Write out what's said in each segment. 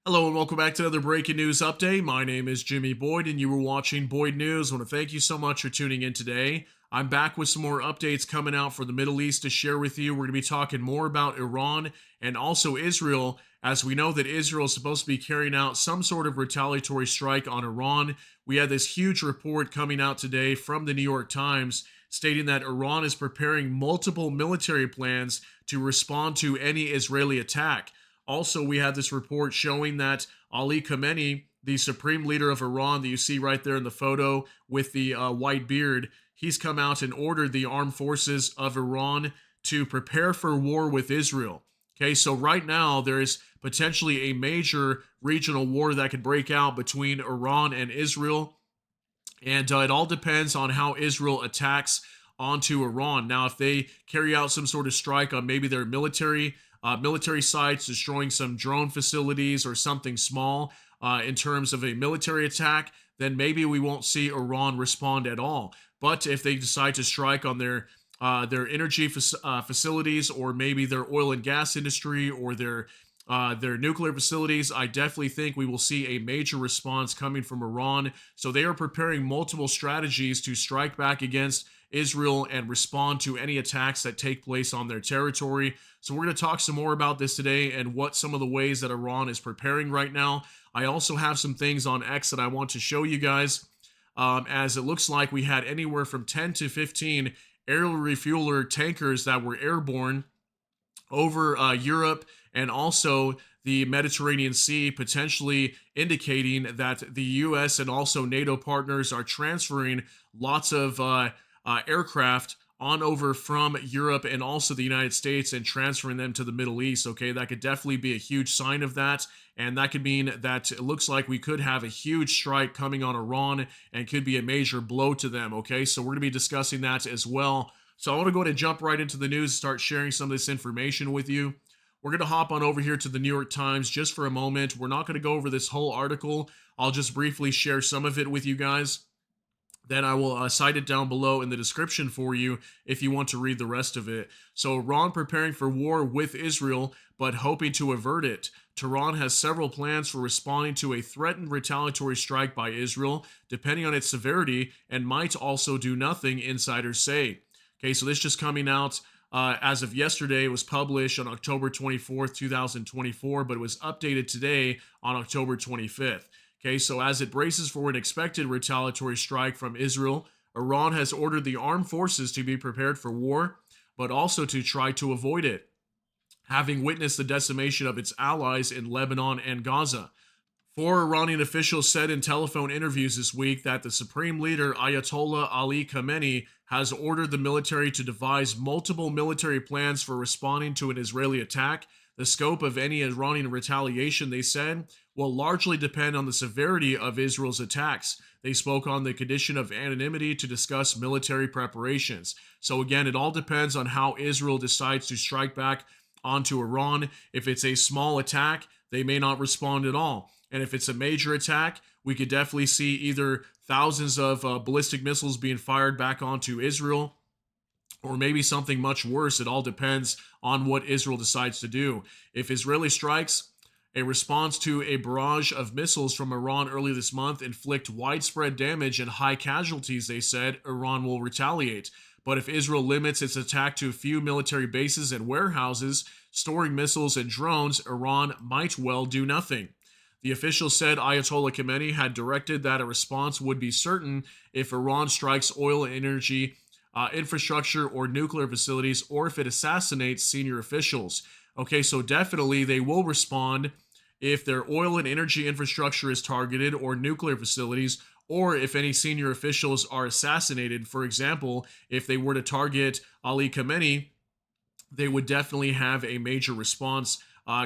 Hello and welcome back to another breaking news update. My name is Jimmy Boyd and you were watching Boyd News. I want to thank you so much for tuning in today. I'm back with some more updates coming out for the Middle East to share with you. We're going to be talking more about Iran and also Israel, as we know that Israel is supposed to be carrying out some sort of retaliatory strike on Iran. We had this huge report coming out today from the New York Times stating that Iran is preparing multiple military plans to respond to any Israeli attack. Also, we had this report showing that Ali Khamenei, the supreme leader of Iran that you see right there in the photo with the white beard, he's come out and ordered the armed forces of Iran to prepare for war with Israel. Okay, so right now there is potentially a major regional war that could break out between Iran and Israel. And it all depends on how Israel attacks onto Iran. Now, if they carry out some sort of strike on maybe their military sites, destroying some drone facilities or something small in terms of a military attack, then maybe we won't see Iran respond at all. But if they decide to strike on their energy facilities, or maybe their oil and gas industry, or their nuclear facilities, I definitely think we will see a major response coming from Iran. So they are preparing multiple strategies to strike back against Israel and respond to any attacks that take place on their territory. So we're going to talk some more about this today and what some of the ways that Iran is preparing right now. I also have some things on X that I want to show you guys, as it looks like we had anywhere from 10 to 15 aerial refueler tankers that were airborne over Europe and also the Mediterranean Sea, potentially indicating that the U.S. and also NATO partners are transferring lots of aircraft on over from Europe and also the United States and transferring them to the Middle East. Okay, that could definitely be a huge sign of that. And that could mean that it looks like we could have a huge strike coming on Iran and could be a major blow to them. Okay, so we're going to be discussing that as well. So I want to go ahead and jump right into the news and start sharing some of this information with you. We're going to hop on over here to the New York Times just for a moment. We're not going to go over this whole article. I'll just briefly share some of it with you guys. Then I will cite it down below in the description for you if you want to read the rest of it. So, Iran preparing for war with Israel, but hoping to avert it. Tehran has several plans for responding to a threatened retaliatory strike by Israel, depending on its severity, and might also do nothing, insiders say. Okay, so this just coming out as of yesterday. It was published on October 24th, 2024, but it was updated today on October 25th. Okay, so as it braces for an expected retaliatory strike from Israel, Iran has ordered the armed forces to be prepared for war, but also to try to avoid it, having witnessed the decimation of its allies in Lebanon and Gaza. Four Iranian officials said in telephone interviews this week that the supreme leader Ayatollah Ali Khamenei has ordered the military to devise multiple military plans for responding to an Israeli attack. The scope of any Iranian retaliation, they said, will largely depend on the severity of Israel's attacks. They spoke on the condition of anonymity to discuss military preparations. So again, it all depends on how Israel decides to strike back onto Iran. If it's a small attack, they may not respond at all. And if it's a major attack, we could definitely see either thousands of ballistic missiles being fired back onto Israel, or maybe something much worse. It all depends on what Israel decides to do. If Israeli strikes, a response to a barrage of missiles from Iran early this month inflict widespread damage and high casualties, they said, Iran will retaliate. But if Israel limits its attack to a few military bases and warehouses storing missiles and drones, Iran might well do nothing. The official said Ayatollah Khamenei had directed that a response would be certain if Iran strikes oil and energy infrastructure or nuclear facilities, or if it assassinates senior officials. Okay, so definitely they will respond if their oil and energy infrastructure is targeted, or nuclear facilities, or if any senior officials are assassinated. For example, if they were to target Ali Khamenei, they would definitely have a major response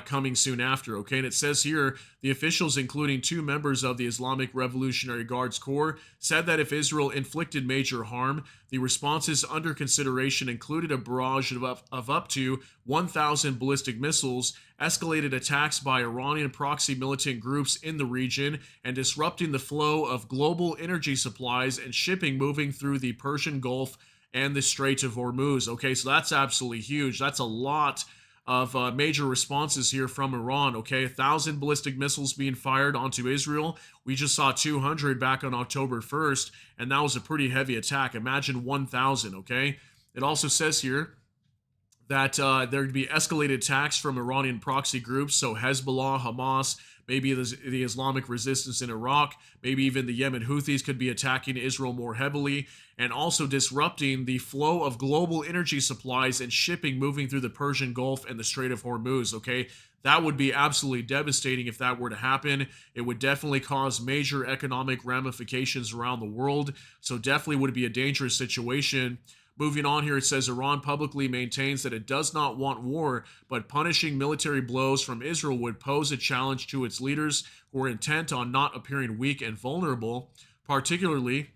coming soon after. Okay, and it says here the officials, including two members of the Islamic Revolutionary Guards Corps, said that if Israel inflicted major harm, the responses under consideration included a barrage of up to 1,000 ballistic missiles, escalated attacks by Iranian proxy militant groups in the region, and disrupting the flow of global energy supplies and shipping moving through the Persian Gulf and the Strait of Hormuz. Okay, so that's absolutely huge. That's a lot of major responses here from Iran. Okay, 1,000 ballistic missiles being fired onto Israel. We just saw 200 back on October 1st, and that was a pretty heavy attack. Imagine 1,000. Okay, it also says here that there would be escalated attacks from Iranian proxy groups, so Hezbollah, Hamas, maybe the Islamic resistance in Iraq, maybe even the Yemen Houthis could be attacking Israel more heavily, and also disrupting the flow of global energy supplies and shipping moving through the Persian Gulf and the Strait of Hormuz, okay? That would be absolutely devastating if that were to happen. It would definitely cause major economic ramifications around the world, so definitely would be a dangerous situation. Moving on here, it says Iran publicly maintains that it does not want war, but punishing military blows from Israel would pose a challenge to its leaders who are intent on not appearing weak and vulnerable, particularly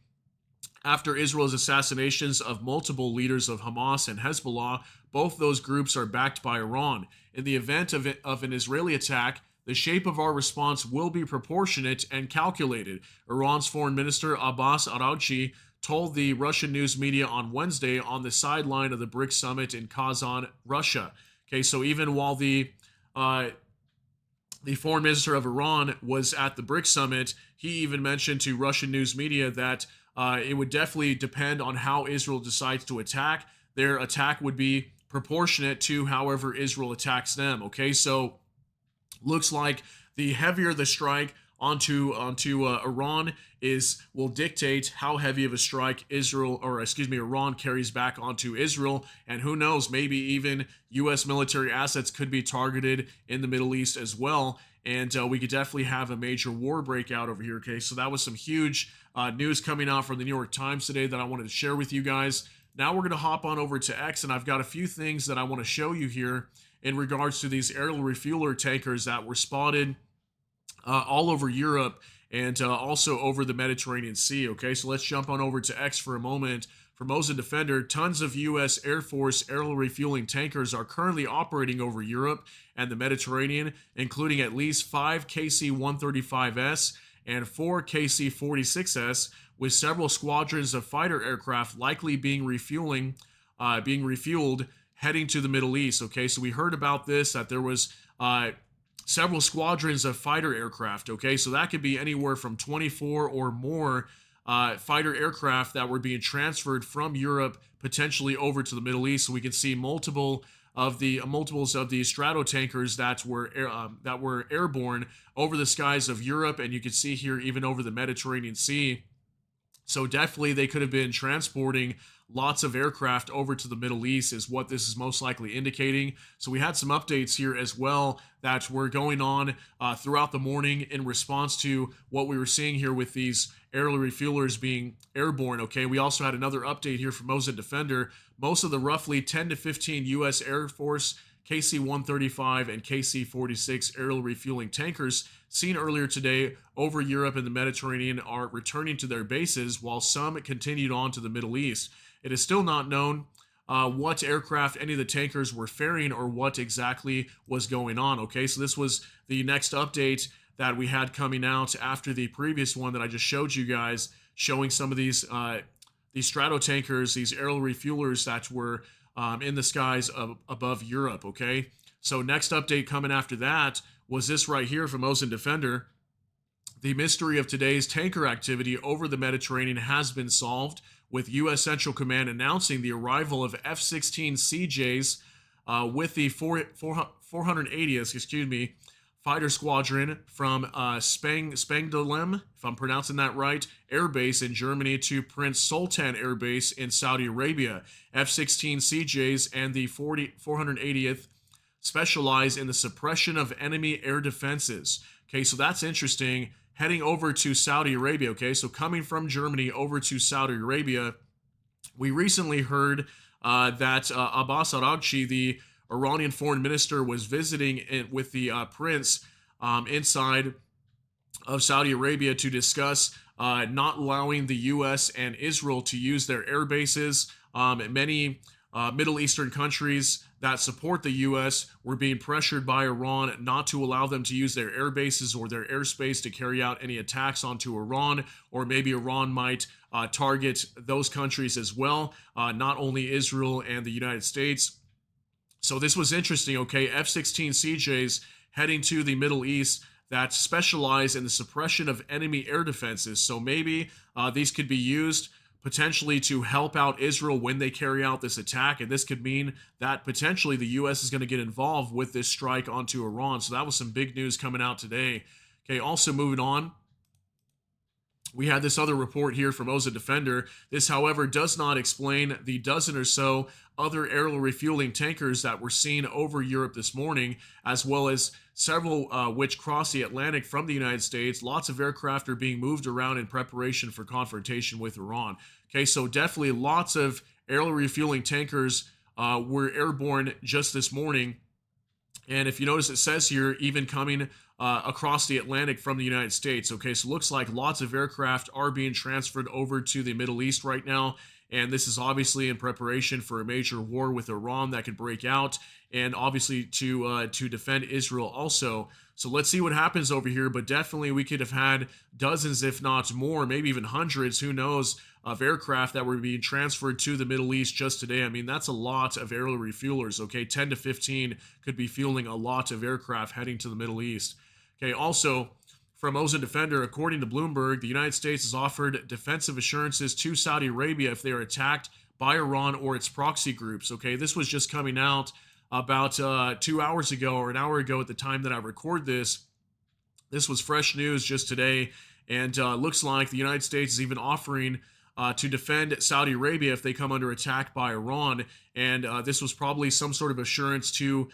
after Israel's assassinations of multiple leaders of Hamas and Hezbollah. Both those groups are backed by Iran. In the event of an Israeli attack, the shape of our response will be proportionate and calculated, Iran's foreign minister Abbas Araghchi told the Russian news media on Wednesday on the sideline of the BRICS summit in Kazan, Russia. Okay, so even while the foreign minister of Iran was at the BRICS summit, he even mentioned to Russian news media that it would definitely depend on how Israel decides to attack. Their attack would be proportionate to however Israel attacks them. Okay, so looks like the heavier the strike onto Iran will dictate how heavy of a strike Iran carries back onto Israel, and who knows, maybe even U.S. military assets could be targeted in the Middle East as well, and we could definitely have a major war breakout over here. Okay, so that was some huge news coming out from the New York Times today that I wanted to share with you guys. Now we're going to hop on over to X, and I've got a few things that I want to show you here in regards to these aerial refueler tankers that were spotted all over Europe and also over the Mediterranean Sea. Okay, so let's jump on over to X for a moment. For Mosa Defender, tons of U.S. Air Force aerial refueling tankers are currently operating over Europe and the Mediterranean, including at least 5 KC-135S and 4 KC-46S, with several squadrons of fighter aircraft likely being refueled heading to the Middle East. Okay, so we heard about this, that there was several squadrons of fighter aircraft. Okay, so that could be anywhere from 24 or more fighter aircraft that were being transferred from Europe potentially over to the Middle East. So we can see multiples of the Stratotankers that were airborne over the skies of Europe, and you can see here even over the Mediterranean Sea. So definitely they could have been transporting lots of aircraft over to the Middle East is what this is most likely indicating. So we had some updates here as well that were going on throughout the morning in response to what we were seeing here with these aerial refuelers being airborne. Okay, we also had another update here from Mosa Defender. Most of the roughly 10 to 15 U.S. Air Force KC-135 and KC-46 aerial refueling tankers seen earlier today over Europe and the Mediterranean are returning to their bases, while some continued on to the Middle East. It is still not known what aircraft any of the tankers were ferrying or what exactly was going on. Okay, so this was the next update that we had coming out after the previous one that I just showed you guys, showing some of these Stratotankers, these aerial refuelers that were in the skies above Europe. Okay, so next update coming after that was this right here from Omen Defender. The mystery of today's tanker activity over the Mediterranean has been solved, with U.S. Central Command announcing the arrival of F-16 CJs with the 480th, fighter squadron from Spangdahlem, if I'm pronouncing that right, Air Base in Germany to Prince Sultan Air Base in Saudi Arabia. F-16 CJs and the 480th specialize in the suppression of enemy air defenses. Okay, so that's interesting. Heading over to Saudi Arabia. Okay, so coming from Germany over to Saudi Arabia, we recently heard that Abbas Araghchi, the Iranian foreign minister, was visiting with the prince inside of Saudi Arabia to discuss not allowing the U.S. and Israel to use their air bases. Many Middle Eastern countries that support the U.S. were being pressured by Iran not to allow them to use their air bases or their airspace to carry out any attacks onto Iran, or maybe Iran might target those countries as well, not only Israel and the United States. So this was interesting, okay? F-16 CJs heading to the Middle East that specialize in the suppression of enemy air defenses. So maybe these could be used potentially to help out Israel when they carry out this attack. And this could mean that potentially the U.S. is going to get involved with this strike onto Iran. So that was some big news coming out today. Okay, also moving on. We had this other report here from Mosa Defender. This, however, does not explain the dozen or so other aerial refueling tankers that were seen over Europe this morning, as well as several which crossed the Atlantic from the United States. Lots of aircraft are being moved around in preparation for confrontation with Iran. Okay, so definitely lots of aerial refueling tankers were airborne just this morning. And if you notice, it says here, even coming across the Atlantic from the United States. Okay, so it looks like lots of aircraft are being transferred over to the Middle East right now. And this is obviously in preparation for a major war with Iran that could break out, and obviously to defend Israel also. So let's see what happens over here. But definitely we could have had dozens, if not more, maybe even hundreds, who knows, of aircraft that were being transferred to the Middle East just today. I mean, that's a lot of aerial refuelers, okay? 10 to 15 could be fueling a lot of aircraft heading to the Middle East. Okay, also, from Omen Defender, according to Bloomberg, the United States has offered defensive assurances to Saudi Arabia if they are attacked by Iran or its proxy groups. Okay, this was just coming out about 2 hours ago, or an hour ago at the time that I record this. This was fresh news just today, and looks like the United States is even offering to defend Saudi Arabia if they come under attack by Iran. And this was probably some sort of assurance to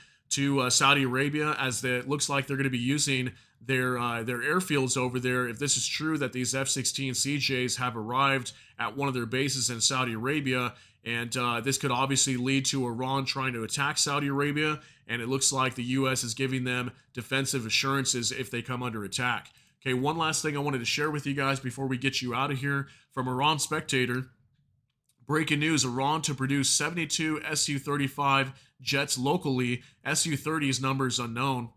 Saudi Arabia, as it looks like they're going to be using their airfields over there. If this is true, that these F-16 CJs have arrived at one of their bases in Saudi Arabia, and this could obviously lead to Iran trying to attack Saudi Arabia, and it looks like the U.S. is giving them defensive assurances if they come under attack. Okay, one last thing I wanted to share with you guys before we get you out of here. From Iran Spectator, breaking news: Iran to produce 72 Su-35 jets locally. Su-30's numbers unknown.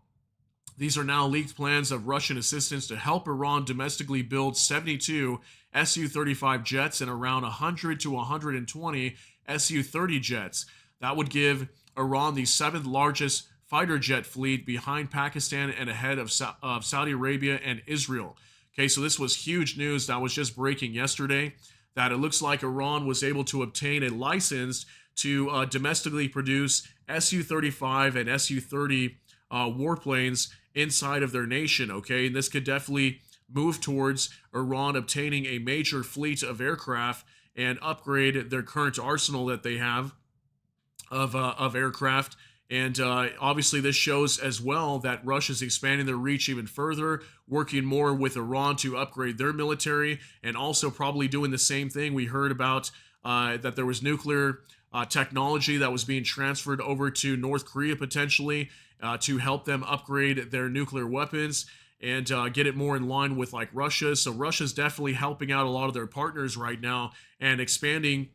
These are now leaked plans of Russian assistance to help Iran domestically build 72 Su-35 jets and around 100 to 120 Su-30 jets. That would give Iran the seventh largest fighter jet fleet behind Pakistan and ahead of Saudi Arabia and Israel. Okay, so this was huge news that was just breaking yesterday, that it looks like Iran was able to obtain a license to domestically produce Su-35 and Su-30 warplanes inside of their nation, okay? And this could definitely move towards Iran obtaining a major fleet of aircraft and upgrade their current arsenal that they have of aircraft. And obviously this shows as well that Russia's expanding their reach even further, working more with Iran to upgrade their military, and also probably doing the same thing. We heard about that there was nuclear technology that was being transferred over to North Korea potentially to help them upgrade their nuclear weapons and get it more in line with like Russia. So Russia's definitely helping out a lot of their partners right now and expanding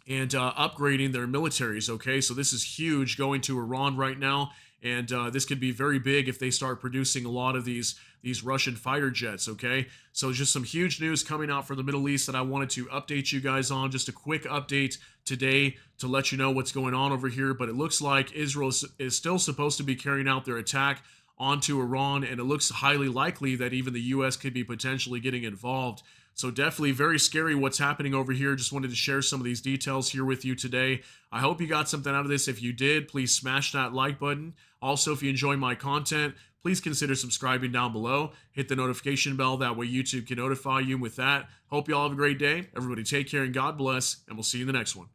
and upgrading their militaries, okay? So this is huge going to Iran right now, and this could be very big if they start producing a lot of these Russian fighter jets, okay? So just some huge news coming out from the Middle East that I wanted to update you guys on. Just a quick update today to let you know what's going on over here, but it looks like Israel is still supposed to be carrying out their attack onto Iran, and it looks highly likely that even the U.S. could be potentially getting involved. So definitely very scary what's happening over here. Just wanted to share some of these details here with you today. I hope you got something out of this. If you did, please smash that like button. Also, if you enjoy my content, please consider subscribing down below. Hit the notification bell. That way YouTube can notify you with that. Hope you all have a great day. Everybody take care and God bless, and we'll see you in the next one.